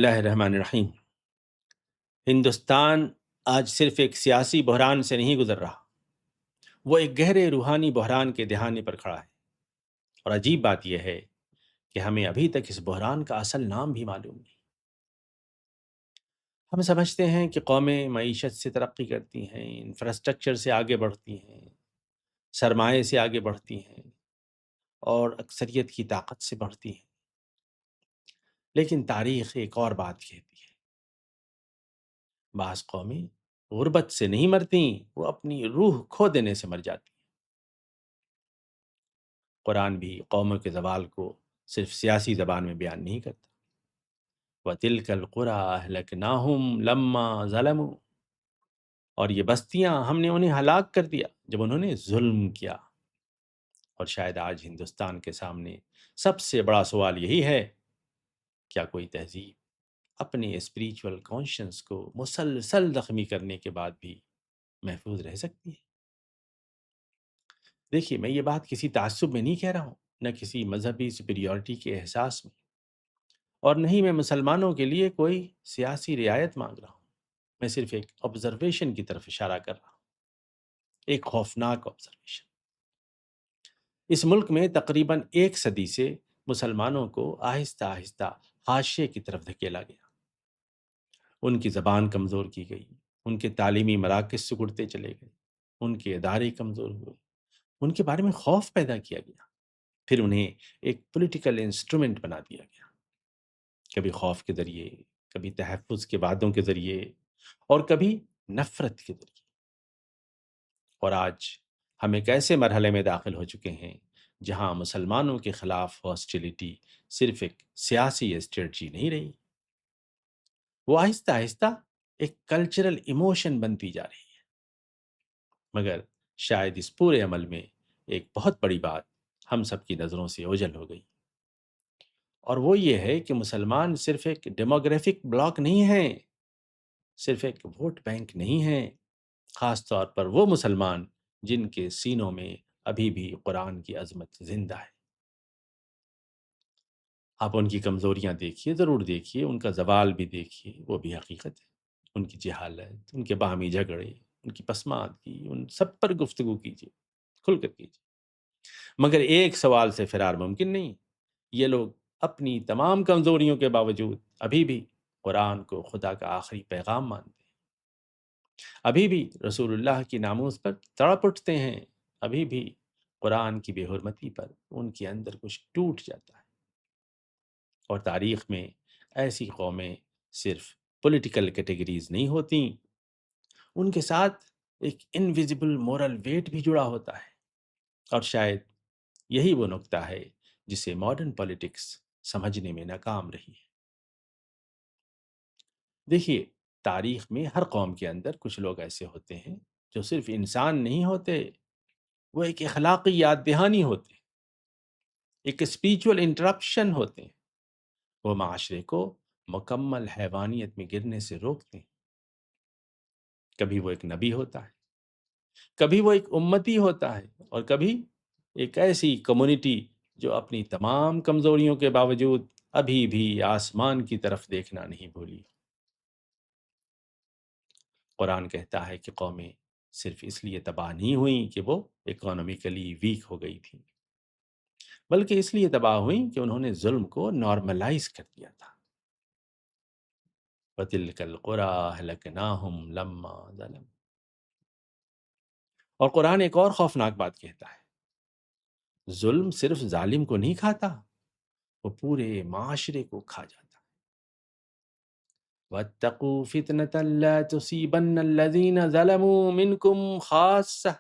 اللہ الرحمن الرحیم۔ ہندوستان آج صرف ایک سیاسی بحران سے نہیں گزر رہا، وہ ایک گہرے روحانی بحران کے دہانے پر کھڑا ہے۔ اور عجیب بات یہ ہے کہ ہمیں ابھی تک اس بحران کا اصل نام بھی معلوم نہیں۔ ہم سمجھتے ہیں کہ قومیں معیشت سے ترقی کرتی ہیں، انفراسٹرکچر سے آگے بڑھتی ہیں، سرمایے سے آگے بڑھتی ہیں اور اکثریت کی طاقت سے بڑھتی ہیں، لیکن تاریخ ایک اور بات کہتی ہے۔ بعض قومیں غربت سے نہیں مرتیں، وہ اپنی روح کھو دینے سے مر جاتی ہیں۔ قرآن بھی قوموں کے زوال کو صرف سیاسی زبان میں بیان نہیں کرتا۔ وَتِلْكَ الْقُرَىٰ أَهْلَكْنَاهُمْ لَمَّا ظَلَمُوا، اور یہ بستیاں ہم نے انہیں ہلاک کر دیا جب انہوں نے ظلم کیا۔ اور شاید آج ہندوستان کے سامنے سب سے بڑا سوال یہی ہے، کیا کوئی تہذیب اپنے اسپریچول کانشنس کو مسلسل زخمی کرنے کے بعد بھی محفوظ رہ سکتی ہے؟ دیکھیے، میں یہ بات کسی تعصب میں نہیں کہہ رہا ہوں، نہ کسی مذہبی سپیریورٹی کے احساس میں، اور نہیں میں مسلمانوں کے لیے کوئی سیاسی رعایت مانگ رہا ہوں۔ میں صرف ایک آبزرویشن کی طرف اشارہ کر رہا ہوں، ایک خوفناک آبزرویشن۔ اس ملک میں تقریباً ایک صدی سے مسلمانوں کو آہستہ آہستہ حاشیے کی طرف دھکیلا گیا۔ ان کی زبان کمزور کی گئی، ان کے تعلیمی مراکز سکڑتے چلے گئے، ان کے ادارے کمزور ہوئے، ان کے بارے میں خوف پیدا کیا گیا، پھر انہیں ایک پولیٹیکل انسٹرومنٹ بنا دیا گیا، کبھی خوف کے ذریعے، کبھی تحفظ کے وعدوں کے ذریعے، اور کبھی نفرت کے ذریعے۔ اور آج ہم ایک ایسے مرحلے میں داخل ہو چکے ہیں جہاں مسلمانوں کے خلاف ہاسٹیلیٹی صرف ایک سیاسی اسٹریٹجی نہیں رہی، وہ آہستہ آہستہ ایک کلچرل ایموشن بنتی جا رہی ہے۔ مگر شاید اس پورے عمل میں ایک بہت بڑی بات ہم سب کی نظروں سے اوجھل ہو گئی، اور وہ یہ ہے کہ مسلمان صرف ایک ڈیموگرافک بلاک نہیں ہیں، صرف ایک ووٹ بینک نہیں ہیں، خاص طور پر وہ مسلمان جن کے سینوں میں ابھی بھی قرآن کی عظمت زندہ ہے۔ آپ ان کی کمزوریاں دیکھیے، ضرور دیکھیے، ان کا زوال بھی دیکھیے، وہ بھی حقیقت ہے۔ ان کی جہالت، ان کے باہمی جھگڑے، ان کی پسماندگی، ان سب پر گفتگو کیجیے، کھل کر کیجیے۔ مگر ایک سوال سے فرار ممکن نہیں، یہ لوگ اپنی تمام کمزوریوں کے باوجود ابھی بھی قرآن کو خدا کا آخری پیغام مانتے ہیں، ابھی بھی رسول اللہ کی ناموس پر تڑپ اٹھتے ہیں، ابھی بھی قرآن کی بے حرمتی پر ان کے اندر کچھ ٹوٹ جاتا ہے۔ اور تاریخ میں ایسی قومیں صرف پولیٹیکل کیٹیگریز نہیں ہوتیں، ان کے ساتھ ایک انویزیبل مورل ویٹ بھی جڑا ہوتا ہے، اور شاید یہی وہ نقطہ ہے جسے ماڈرن پولیٹکس سمجھنے میں ناکام رہی ہے۔ دیکھیے، تاریخ میں ہر قوم کے اندر کچھ لوگ ایسے ہوتے ہیں جو صرف انسان نہیں ہوتے، وہ ایک اخلاقی یاد دہانی ہوتے ہیں، ایک اسپریچول انٹرپشن ہوتے ہیں، وہ معاشرے کو مکمل حیوانیت میں گرنے سے روکتے ہیں۔ کبھی وہ ایک نبی ہوتا ہے، کبھی وہ ایک امتی ہوتا ہے، اور کبھی ایک ایسی کمیونٹی جو اپنی تمام کمزوریوں کے باوجود ابھی بھی آسمان کی طرف دیکھنا نہیں بھولی۔ قرآن کہتا ہے کہ قومیں صرف اس لیے تباہ نہیں ہوئیں کہ وہ اکانومیکلی ویک ہو گئی تھیں، بلکہ اس لیے تباہ ہوئیں کہ انہوں نے ظلم کو نارملائز کر دیا تھا۔ وَتِلْكَ الْقُرَىٰ أَهْلَكْنَاهُمْ لَمَّا ظَلَمُوا۔ اور قرآن ایک اور خوفناک بات کہتا ہے، ظلم صرف ظالم کو نہیں کھاتا، وہ پورے معاشرے کو کھا جاتا ہے۔ وَاتَّقُوا فِتْنَةً لَا تُصِيبَنَّ الَّذِينَ ظَلَمُوا مِنْكُمْ خَاصَّةً،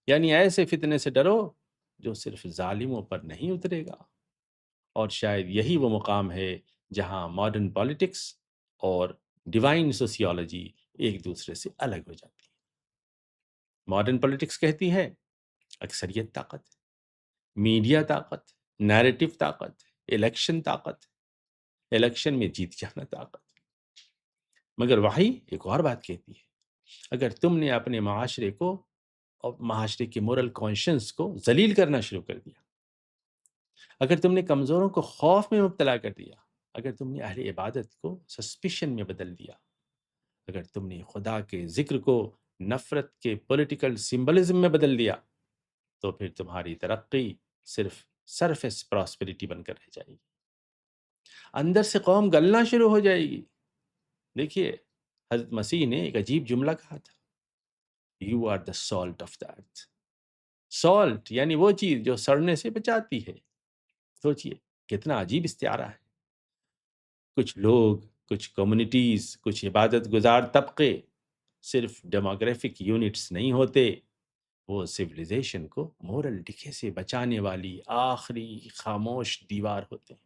یعنی ایسے فتنے سے ڈرو جو صرف ظالموں پر نہیں اترے گا۔ اور شاید یہی وہ مقام ہے جہاں ماڈرن پالیٹکس اور ڈیوائن سوسیولوجی ایک دوسرے سے الگ ہو جاتی ہے۔ ماڈرن پالیٹکس کہتی ہے اکثریت طاقت ہے، میڈیا طاقت ہے، نیریٹو طاقت ہے، الیکشن طاقت ہے، الیکشن میں جیت جانا طاقت ہے۔ مگر وحی ایک اور بات کہتی ہے، اگر تم نے اپنے معاشرے کو اور معاشرے کے مورل کانشنس کو ذلیل کرنا شروع کر دیا، اگر تم نے کمزوروں کو خوف میں مبتلا کر دیا، اگر تم نے اہل عبادت کو سسپیشن میں بدل دیا، اگر تم نے خدا کے ذکر کو نفرت کے پولیٹیکل سمبلزم میں بدل دیا، تو پھر تمہاری ترقی صرف سرفیس پراسپیرٹی بن کر رہ جائے گی، اندر سے قوم گلنا شروع ہو جائے گی۔ دیکھیے، حضرت مسیح نے ایک عجیب جملہ کہا تھا، you are the salt of the earth. Salt یعنی وہ چیز جو سڑنے سے بچاتی ہے۔ سوچئے کتنا عجیب استعارہ ہے۔ کچھ لوگ، کچھ کمیونٹیز، کچھ عبادت گزار طبقے صرف ڈیموگرافک یونٹس نہیں ہوتے، وہ سویلائزیشن کو مورل ڈکے سے بچانے والی آخری خاموش دیوار ہوتے ہیں۔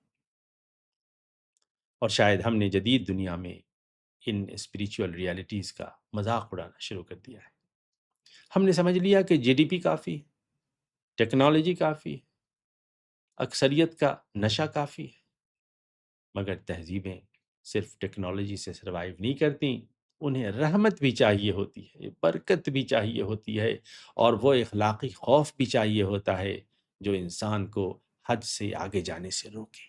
اور شاید ہم نے جدید دنیا میں ان اسپریچول ریالٹیز کا مذاق اڑانا شروع کر دیا ہے۔ ہم نے سمجھ لیا کہ جی ڈی پی کافی ہے، ٹیکنالوجی کافی ہے، اکثریت کا نشہ کافی ہے، مگر تہذیبیں صرف ٹیکنالوجی سے سروائیو نہیں کرتی، انہیں رحمت بھی چاہیے ہوتی ہے، برکت بھی چاہیے ہوتی ہے، اور وہ اخلاقی خوف بھی چاہیے ہوتا ہے جو انسان کو حد سے آگے جانے سے روکے۔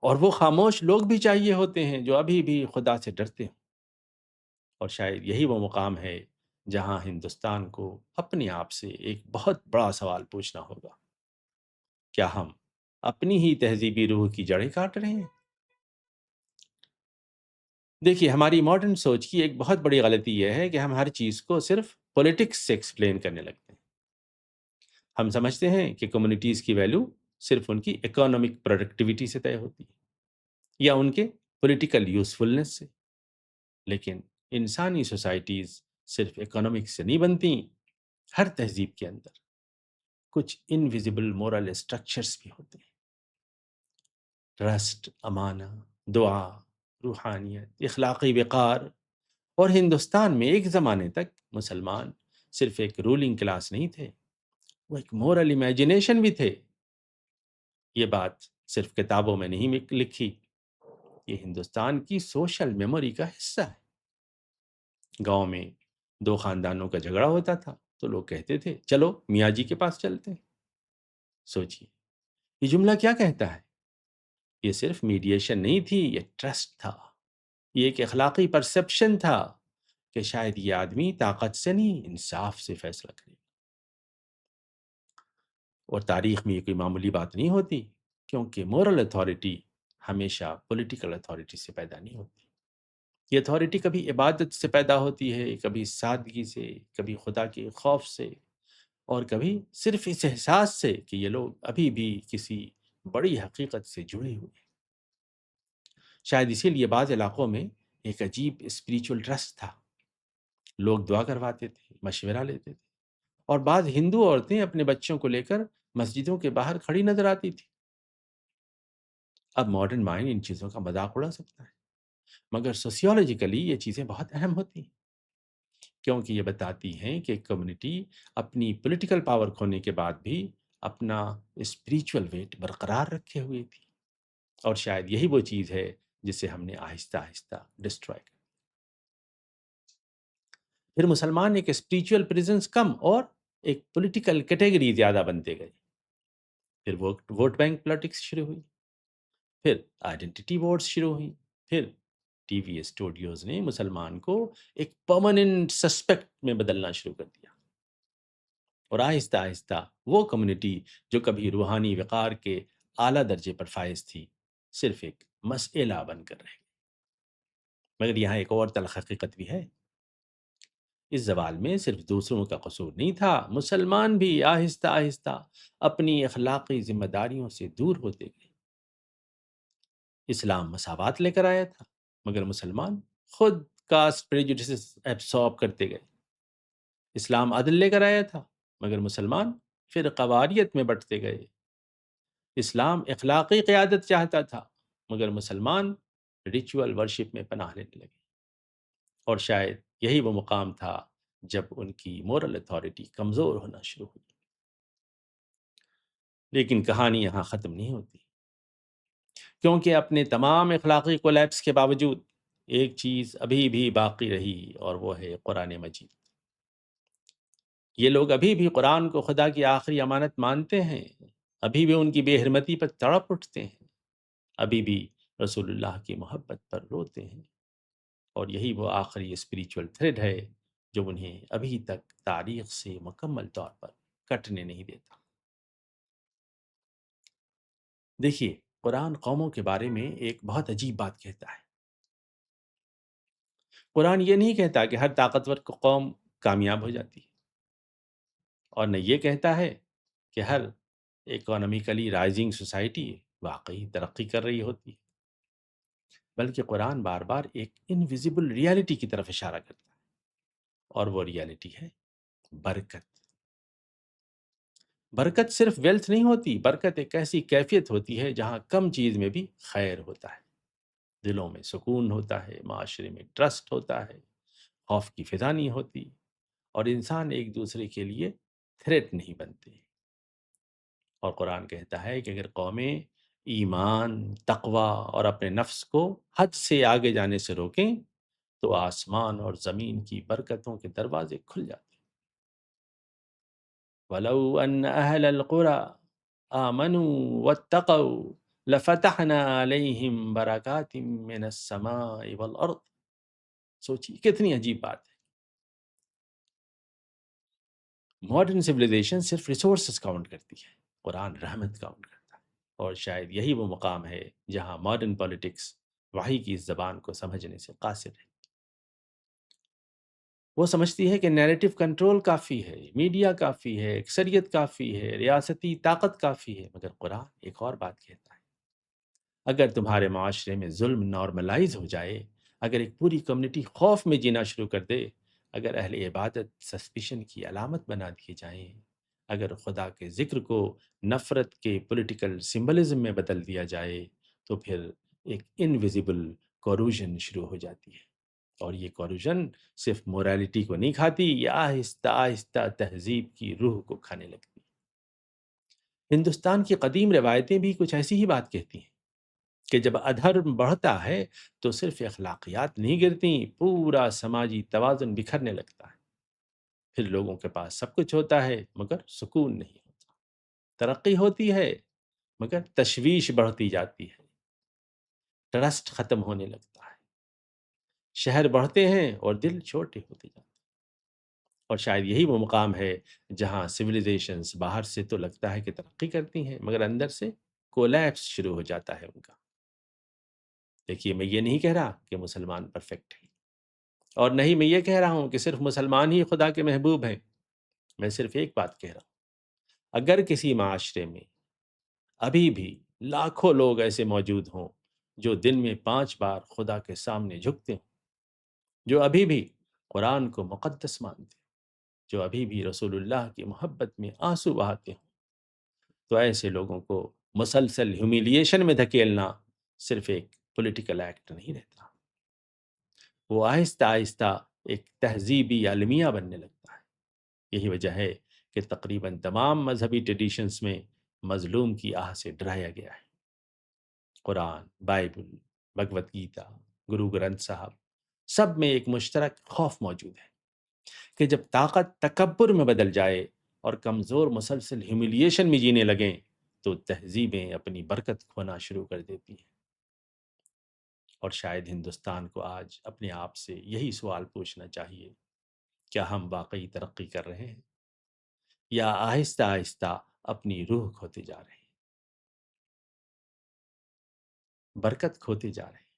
اور وہ خاموش لوگ بھی چاہیے ہوتے ہیں جو ابھی بھی خدا سے ڈرتے ہیں۔ اور شاید یہی وہ مقام ہے جہاں ہندوستان کو اپنے آپ سے ایک بہت بڑا سوال پوچھنا ہوگا، کیا ہم اپنی ہی تہذیبی روح کی جڑیں کاٹ رہے ہیں؟ دیکھیے، ہماری ماڈرن سوچ کی ایک بہت بڑی غلطی یہ ہے کہ ہم ہر چیز کو صرف پولیٹکس سے ایکسپلین کرنے لگتے ہیں۔ ہم سمجھتے ہیں کہ کمیونٹیز کی ویلیو صرف ان کی اکانومک پروڈکٹیوٹی سے طے ہوتی ہے یا ان کے پولیٹیکل یوزفلنس سے، لیکن انسانی سوسائٹیز صرف اکانومک سے نہیں بنتی۔ ہر تہذیب کے اندر کچھ انویزیبل مورل اسٹرکچرز بھی ہوتے ہیں، ٹرسٹ، امانہ، دعا، روحانیت، اخلاقی وقار۔ اور ہندوستان میں ایک زمانے تک مسلمان صرف ایک رولنگ کلاس نہیں تھے، وہ ایک مورل امیجنیشن بھی تھے۔ یہ بات صرف کتابوں میں نہیں لکھی، یہ ہندوستان کی سوشل میموری کا حصہ ہے۔ گاؤں میں دو خاندانوں کا جھگڑا ہوتا تھا تو لوگ کہتے تھے چلو میاں جی کے پاس چلتے ہیں۔ سوچیے، یہ جملہ کیا کہتا ہے؟ یہ صرف میڈیشن نہیں تھی، یہ ٹرسٹ تھا، یہ ایک اخلاقی پرسپشن تھا کہ شاید یہ آدمی طاقت سے نہیں، انصاف سے فیصلہ کرے۔ اور تاریخ میں یہ کوئی معمولی بات نہیں ہوتی، کیونکہ مورل اتھارٹی ہمیشہ پولیٹیکل اتھارٹی سے پیدا نہیں ہوتی۔ یہ اتھارٹی کبھی عبادت سے پیدا ہوتی ہے، کبھی سادگی سے، کبھی خدا کے خوف سے، اور کبھی صرف اس احساس سے کہ یہ لوگ ابھی بھی کسی بڑی حقیقت سے جڑے ہوئے ہیں۔ شاید اسی لیے بعض علاقوں میں ایک عجیب اسپریچول ٹرسٹ تھا، لوگ دعا کرواتے تھے، مشورہ لیتے تھے، اور بعض ہندو عورتیں اپنے بچوں کو لے کر مسجدوں کے باہر کھڑی نظر آتی تھی۔ اب ماڈرن مائنڈ ان چیزوں کا مذاق اڑا سکتا ہے، مگر سوسیولوجیکلی یہ چیزیں بہت اہم ہوتی ہیں، کیونکہ یہ بتاتی ہیں کہ کمیونٹی اپنی پولیٹیکل پاور کھونے کے بعد بھی اپنا اسپریچول ویٹ برقرار رکھے ہوئے تھی۔ اور شاید یہی وہ چیز ہے جسے ہم نے آہستہ آہستہ ڈسٹرائے کر۔ پھر مسلمان ایک اسپریچول پریزنس کم اور ایک پولیٹیکل کیٹیگری زیادہ بنتے گئے۔ پھر ووٹ بینک پالیٹکس شروع ہوئی، پھر آئیڈینٹی ووٹس شروع ہوئی، پھر ٹی وی اسٹوڈیوز نے مسلمان کو ایک پرماننٹ سسپیکٹ میں بدلنا شروع کر دیا، اور آہستہ آہستہ وہ کمیونٹی جو کبھی روحانی وقار کے اعلیٰ درجے پر فائز تھی، صرف ایک مسئلہ بن کر رہ گئی۔ مگر یہاں ایک اور تلخ حقیقت بھی ہے، اس زوال میں صرف دوسروں کا قصور نہیں تھا، مسلمان بھی آہستہ آہستہ اپنی اخلاقی ذمہ داریوں سے دور ہوتے گئے۔ اسلام مساوات لے کر آیا تھا، مگر مسلمان خود کاسٹ پریجوڈسز ایبسارب کرتے گئے۔ اسلام عدل لے کر آیا تھا، مگر مسلمان فرقہ واریت میں بٹتے گئے۔ اسلام اخلاقی قیادت چاہتا تھا، مگر مسلمان ریچول ورشپ میں پناہ لینے لگے۔ اور شاید یہی وہ مقام تھا جب ان کی مورل اتھارٹی کمزور ہونا شروع ہوئی۔ لیکن کہانی یہاں ختم نہیں ہوتی، کیونکہ اپنے تمام اخلاقی کولیپس کے باوجود ایک چیز ابھی بھی باقی رہی، اور وہ ہے قرآن مجید۔ یہ لوگ ابھی بھی قرآن کو خدا کی آخری امانت مانتے ہیں، ابھی بھی ان کی بے حرمتی پر تڑپ اٹھتے ہیں، ابھی بھی رسول اللہ کی محبت پر روتے ہیں، اور یہی وہ آخری اسپریچول تھریڈ ہے جو انہیں ابھی تک تاریخ سے مکمل طور پر کٹنے نہیں دیتا۔ دیکھیے، قرآن قوموں کے بارے میں ایک بہت عجیب بات کہتا ہے۔ قرآن یہ نہیں کہتا کہ ہر طاقتور قوم کامیاب ہو جاتی ہے، اور نہ یہ کہتا ہے کہ ہر اکانومیکلی رائزنگ سوسائٹی واقعی ترقی کر رہی ہوتی ہے، بلکہ قرآن بار بار ایک انویزیبل ریالٹی کی طرف اشارہ کرتا ہے، اور وہ ریالٹی ہے برکت۔ برکت صرف ویلتھ نہیں ہوتی، برکت ایک ایسی کیفیت ہوتی ہے جہاں کم چیز میں بھی خیر ہوتا ہے، دلوں میں سکون ہوتا ہے، معاشرے میں ٹرسٹ ہوتا ہے، خوف کی فضا نہیں ہوتی، اور انسان ایک دوسرے کے لیے تھریٹ نہیں بنتے۔ اور قرآن کہتا ہے کہ اگر قومیں ایمان، تقوی اور اپنے نفس کو حد سے آگے جانے سے روکیں تو آسمان اور زمین کی برکتوں کے دروازے کھل جاتے ہیں۔ وَلَوْ أَنَّ أَهْلَ الْقُرَىٰ آمَنُوا وَاتَّقَوْا لَفَتَحْنَا عَلَيْهِمْ بَرَكَاتٍ مِّنَ السَّمَاءِ وَالْأَرْضِ۔ سوچیے کتنی عجیب بات ہے۔ ماڈرن سویلائزیشن صرف ریسورسز کاؤنٹ کرتی ہے، قرآن رحمت کاؤنٹ کرتا ہے، اور شاید یہی وہ مقام ہے جہاں ماڈرن پالیٹکس وحی کی اس زبان کو سمجھنے سے قاصر ہے۔ وہ سمجھتی ہے کہ نیریٹو کنٹرول کافی ہے، میڈیا کافی ہے، اکثریت کافی ہے، ریاستی طاقت کافی ہے، مگر قرآن ایک اور بات کہتا ہے۔ اگر تمہارے معاشرے میں ظلم نارملائز ہو جائے، اگر ایک پوری کمیونٹی خوف میں جینا شروع کر دے، اگر اہل عبادت سسپیشن کی علامت بنا دیے جائیں، اگر خدا کے ذکر کو نفرت کے پولیٹیکل سمبلزم میں بدل دیا جائے، تو پھر ایک انویزیبل کوروژن شروع ہو جاتی ہے، اور یہ کوروژن صرف موریلٹی کو نہیں کھاتی، یہ آہستہ آہستہ تہذیب کی روح کو کھانے لگتی ہے۔ ہندوستان کی قدیم روایتیں بھی کچھ ایسی ہی بات کہتی ہیں کہ جب ادھرم بڑھتا ہے تو صرف اخلاقیات نہیں گرتی، پورا سماجی توازن بکھرنے لگتا ہے۔ پھر لوگوں کے پاس سب کچھ ہوتا ہے مگر سکون نہیں ہوتا، ترقی ہوتی ہے مگر تشویش بڑھتی جاتی ہے، ٹرسٹ ختم ہونے لگتا ہے، شہر بڑھتے ہیں اور دل چھوٹے ہوتے جاتے ہیں۔ اور شاید یہی وہ مقام ہے جہاں سویلائزیشنز باہر سے تو لگتا ہے کہ ترقی کرتی ہیں، مگر اندر سے کولیپس شروع ہو جاتا ہے ان کا۔ دیکھیے، میں یہ نہیں کہہ رہا کہ مسلمان پرفیکٹ ہیں، اور نہیں میں یہ کہہ رہا ہوں کہ صرف مسلمان ہی خدا کے محبوب ہیں۔ میں صرف ایک بات کہہ رہا ہوں، اگر کسی معاشرے میں ابھی بھی لاکھوں لوگ ایسے موجود ہوں جو دن میں 5 بار خدا کے سامنے جھکتے ہوں، جو ابھی بھی قرآن کو مقدس مانتے ہیں، جو ابھی بھی رسول اللہ کی محبت میں آنسو بہاتے ہوں، تو ایسے لوگوں کو مسلسل ہیومیلیشن میں دھکیلنا صرف ایک پولیٹیکل ایکٹ نہیں رہتا، وہ آہستہ آہستہ ایک تہذیبی المیہ بننے لگتا ہے۔ یہی وجہ ہے کہ تقریباً تمام مذہبی ٹریڈیشنز میں مظلوم کی آہ سے ڈرایا گیا ہے۔ قرآن، بائبل، بھگوت گیتا، گرو گرنتھ صاحب، سب میں ایک مشترک خوف موجود ہے کہ جب طاقت تکبر میں بدل جائے اور کمزور مسلسل ہیومیلیشن میں جینے لگیں تو تہذیبیں اپنی برکت کھونا شروع کر دیتی ہیں۔ اور شاید ہندوستان کو آج اپنے آپ سے یہی سوال پوچھنا چاہیے، کیا ہم واقعی ترقی کر رہے ہیں یا آہستہ آہستہ اپنی روح کھوتے جا رہے ہیں، برکت کھوتے جا رہے ہیں؟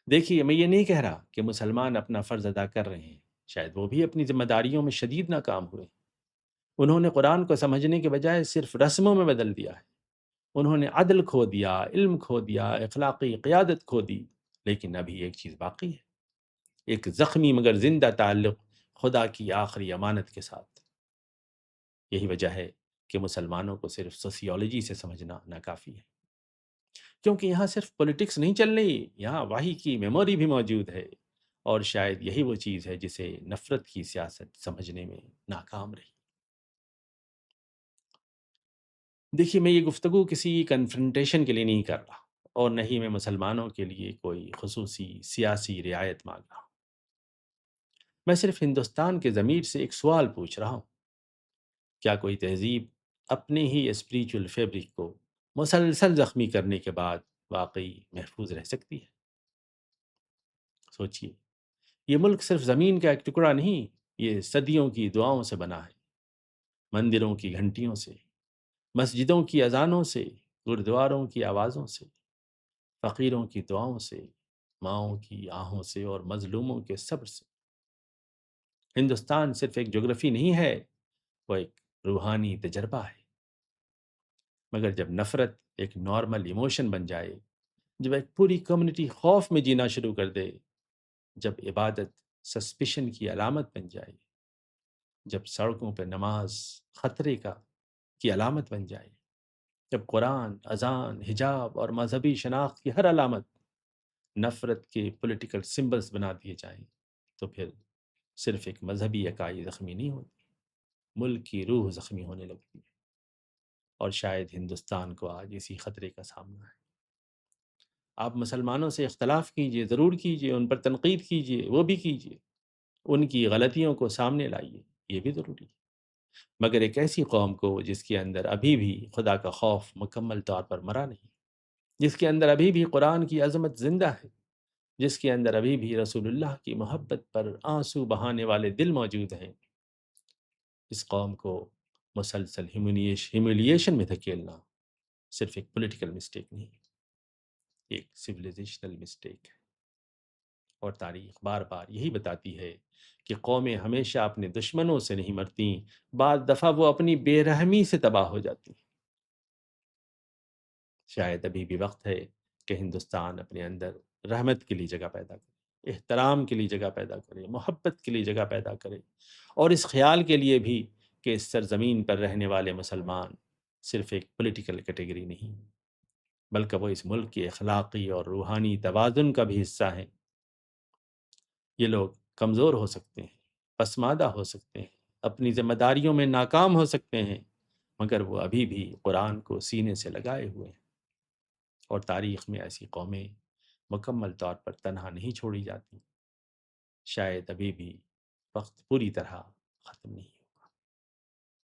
دیکھیے، میں یہ نہیں کہہ رہا کہ مسلمان اپنا فرض ادا کر رہے ہیں، شاید وہ بھی اپنی ذمہ داریوں میں شدید ناکام ہوئے۔ انہوں نے قرآن کو سمجھنے کے بجائے صرف رسموں میں بدل دیا ہے، انہوں نے عدل کھو دیا، علم کھو دیا، اخلاقی قیادت کھو دی۔ لیکن ابھی ایک چیز باقی ہے، ایک زخمی مگر زندہ تعلق خدا کی آخری امانت کے ساتھ۔ یہی وجہ ہے کہ مسلمانوں کو صرف سوسیولوجی سے سمجھنا ناکافی ہے، کیونکہ یہاں صرف پولیٹکس نہیں چل رہی، یہاں وحی کی میموری بھی موجود ہے، اور شاید یہی وہ چیز ہے جسے نفرت کی سیاست سمجھنے میں ناکام رہی۔ دیکھیے، میں یہ گفتگو کسی کنفرنٹیشن کے لیے نہیں کر رہا، اور نہ ہی میں مسلمانوں کے لیے کوئی خصوصی سیاسی رعایت مانگ رہا ہوں۔ میں صرف ہندوستان کے ضمیر سے ایک سوال پوچھ رہا ہوں، کیا کوئی تہذیب اپنے ہی اسپریچول فیبرک کو مسلسل زخمی کرنے کے بعد واقعی محفوظ رہ سکتی ہے؟ سوچئے، یہ ملک صرف زمین کا ایک ٹکڑا نہیں، یہ صدیوں کی دعاؤں سے بنا ہے، مندروں کی گھنٹیوں سے، مسجدوں کی اذانوں سے، گردواروں کی آوازوں سے، فقیروں کی دعاؤں سے، ماؤں کی آہوں سے اور مظلوموں کے صبر سے۔ ہندوستان صرف ایک جغرافی نہیں ہے، وہ ایک روحانی تجربہ ہے۔ مگر جب نفرت ایک نارمل ایموشن بن جائے، جب ایک پوری کمیونٹی خوف میں جینا شروع کر دے، جب عبادت سسپیشن کی علامت بن جائے، جب سڑکوں پہ نماز خطرے کی علامت بن جائے، جب قرآن، اذان، حجاب اور مذہبی شناخت کی ہر علامت نفرت کے پولیٹیکل سمبلز بنا دیے جائیں، تو پھر صرف ایک مذہبی اکائی زخمی نہیں ہوتی، ملک کی روح زخمی ہونے لگتی ہے۔ اور شاید ہندوستان کو آج اسی خطرے کا سامنا ہے۔ آپ مسلمانوں سے اختلاف کیجئے، ضرور کیجئے، ان پر تنقید کیجئے، وہ بھی کیجئے، ان کی غلطیوں کو سامنے لائیے، یہ بھی ضروری ہے۔ مگر ایک ایسی قوم کو جس کے اندر ابھی بھی خدا کا خوف مکمل طور پر مرا نہیں، جس کے اندر ابھی بھی قرآن کی عظمت زندہ ہے، جس کے اندر ابھی بھی رسول اللہ کی محبت پر آنسو بہانے والے دل موجود ہیں، اس قوم کو مسلسل ہیوملیشن میں دھکیلنا صرف ایک پولیٹیکل مسٹیک نہیں، ایک سویلائزیشنل مسٹیک ہے۔ اور تاریخ بار بار یہی بتاتی ہے کہ قومیں ہمیشہ اپنے دشمنوں سے نہیں مرتیں، بعض دفعہ وہ اپنی بے رحمی سے تباہ ہو جاتی ہیں۔ شاید ابھی بھی وقت ہے کہ ہندوستان اپنے اندر رحمت کے لیے جگہ پیدا کرے، احترام کے لیے جگہ پیدا کرے، محبت کے لیے جگہ پیدا کرے، اور اس خیال کے لیے بھی کہ اس سرزمین پر رہنے والے مسلمان صرف ایک پولیٹیکل کیٹیگری نہیں، بلکہ وہ اس ملک کے اخلاقی اور روحانی توازن کا بھی حصہ ہیں۔ یہ لوگ کمزور ہو سکتے ہیں، پسماندہ ہو سکتے ہیں، اپنی ذمہ داریوں میں ناکام ہو سکتے ہیں، مگر وہ ابھی بھی قرآن کو سینے سے لگائے ہوئے ہیں، اور تاریخ میں ایسی قومیں مکمل طور پر تنہا نہیں چھوڑی جاتی۔ شاید ابھی بھی وقت پوری طرح ختم نہیں